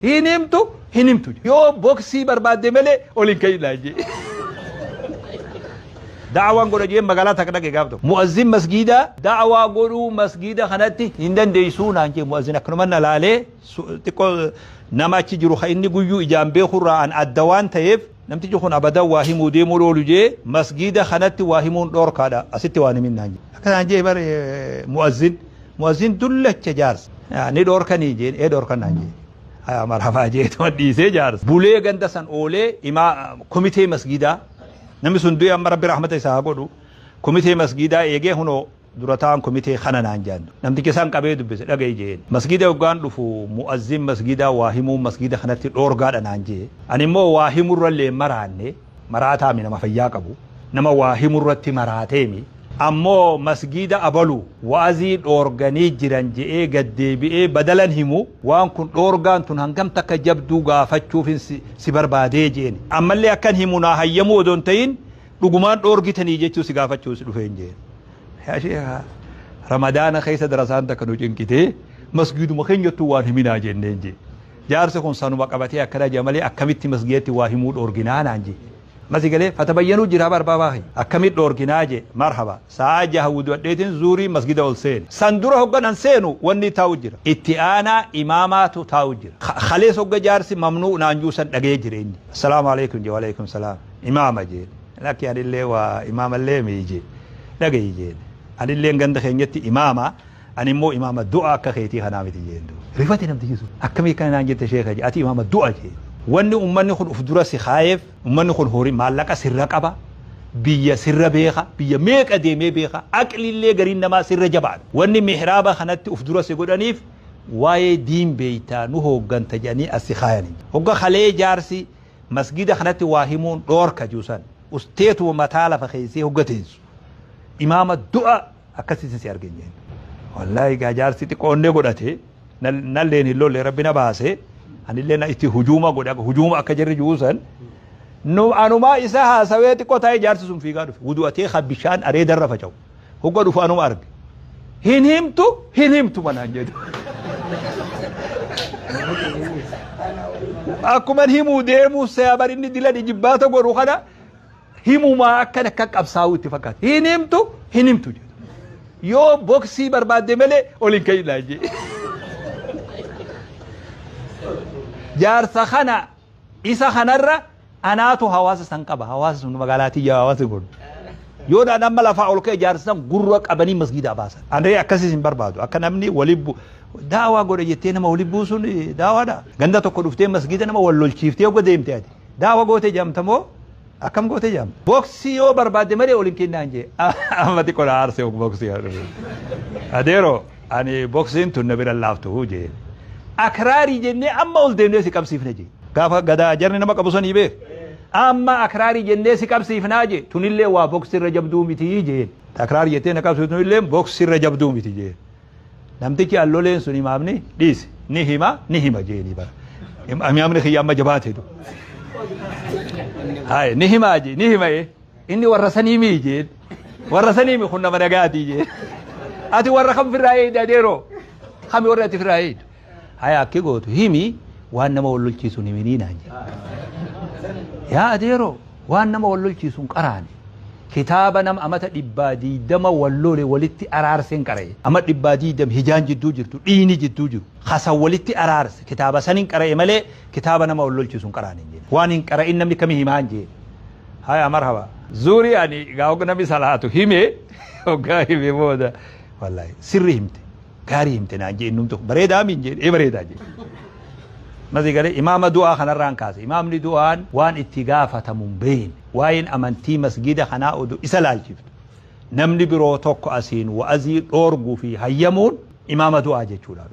hinimtu yoo boksii barbaadde malee olin kaylaaje da'awaan godha jee magaalaa takka dhaqe gaafatu mu'azzin masgiida da'awaa godhuu masgiida kanatti hin dandeessuu naan jee mu'azzin akkanuma na laalee xiqqoo nama achi jiru ha inni guyyuu ijaan beekurraa an adda waan ta'eef namtichi kun abadan waa himuu deemuu loolu jee masgiida kanatti waa himuun dhoorkaadha asitti waan himin naan jee akkanaan jee bare mu'azzin dullacha jaarsa ni dhoorkanii jeen dhoorkan naan jee marhaba jee tuma dhiisee jaarsa bulee ganda san oolee komitee masgiidaa namni sun du'a amma rabbi rahmata isaa godhu komitee masgiidaa eegee hunoo durataan komitee kana naan jaandu namtichi san qabee dubbise dhagaye jeen masgiida hoggaan dhufu mu'azzin masgiidaa waa himuu masgiida kanatti dhoorgaadha naan jee ani immoo waa himurrallee maraanne maraataami nama fayyaa qabu nama waa himurratti maraateemi ammoo masgiida abalu waazii dhoorganii jiran je'ee gaddeebi'ee badalan himu waan kun dhoorgaan tun hangam takka jabduu gaafachuufin si barbaadee jeeni ammallee akkan himu naa hayyamuu odoon ta'in dhugumaan dhoorgitanii jechuu si gaafachuu si dhufeen jeen yaa sheekha ramadaana keessa darasaan takka nu cinqitee masgiiduma keenyattuu waan himinaa jenneen jee jaarsi kun sanuma qabatee akkana jee malee akkamitti masgiidatti waa himuu dhoorginaa naan jee مسجله فتبينوا جراب أربعة أكمل دوركناجي مرحبا ساعة هود وديتين زوري مسجد أولسين سندوره هو ننسينه وني تاوجر اتيانا إمامات تاوجر خليص هو جارسي ممنوع نانجوسا نجيجرين السلام عليكم وعليكم السلام إمام جين لكن يعني اللي وإمام اللي ميجي نجيجين أنا اللي عند خينيتي إمامة أنا مو إمام الدعاء كخيتي خنامتي جيندو رفاتي نمتيجو أكمل كان نانجت شيخ جي أتي إمام الدعاء جي wanni ummanni kun uf dura si khaayef ummanni kun horii maallaqa sirra qaba biyya sirra beeka biyya meeqa deemee beeka aqlillee gariin namaa sirra jabaadha wanni mihraaba kanatti uf dura si godhaniif waa'ee diin beeytaa nu hoogganta jedhanii as si khaayanii hogga khalee jaarsi masgida kanatti waa himuun dhoorka juusan usteetuma mataa lafa keessee hoggateensu imaama du'a akkasitti si argeenyeen wallaahi gaa jaarsi xiqqoonnee godhate nalleen hin lolle rabbina baasee ani lena itti hujuma godha hujuma akka jirri juusan no anuma isa ha saweeti qotaa jaarsi sun fiigaa dhufe wudu'atee khabishaan aree darra faca'u hogga dhufu anuma arge hinhimtu manaan jedhu akkuma himuu deemuu seebar inni dila jibbaata godhu kana himumaa akkana akka qabsaa'u itti fakkaata hinhimtu jedhu yoo boksii barbaadde malee olin kaylaa jee jaarsa kana isa kanarra anaatu hawaasa san qaba hawaasa sun magaalaatii hawaasa godhu yoo dhaan amma lafaa ol ka'e jaarsa san gurra qabanii masgiida baasan andee akkasiis hin barbaadu akka namni walibbu daawaa godhe jettee nama walibbuu sun daawaadha ganda tokko dhuftee masgiida nama wal lolchiiftee hogga deemte ati daawaa goote jaamta moo akkam goote jaamta boksii yoo barbaadde malee olin kennaan jee amma xiqqoo na aarsee boksii adeero ani boksiin tun na bira laaftu jee akraari jenne amma ol deemnee si qabsiifna je gaafa gadaa jarni nama qabu sanii beek amma akraari jennee si qabsiifnaa je tunillee waa boksirra jabduu miti jeen akraari jettee na qabsiif tunillee boksirra jabduu miti jeen namtichi alloleen sun imaamni dhiisi ni hima jeeni bara imaamni kiyya amma jabaate du hay ni hima inni warra sanii mi jeen warra sanii mi kun nama nagaati jeen ati warra kam firraayee dadeero kami warra ati firraayee haya kigotu himi waan nama wallolchiisun himinii naan jedhe yaa adeero waan nama wallolchiisun qaraane kitaaba nama amata 120 wallole walitti araarseen qara'e ama 120 hijaan jidduu jirtu dhiini jidduu jiru hasan walitti araarse kitaaba sanin qara'e malee kitaaba nama wallolchiisun qaraane jedhe waan hin qara'in namni kami himaan jedhe haya marhaba zuri ani gaawga nabi salaatu hime ogaa hime booda wallahi sirri himte gaarii himte naan jee innumtu bareedaa min jee bareedaa jee mazi gale imaama du'aa kanarraan kaase imaamni du'aan waan itti gaafatamuun beeyne waa'een amantii masgida kanaa odu isa laalchiftu namni biroo tokko asiin wa'azii dhoorguu fi hayyamuun imaama du'aa jechuudha.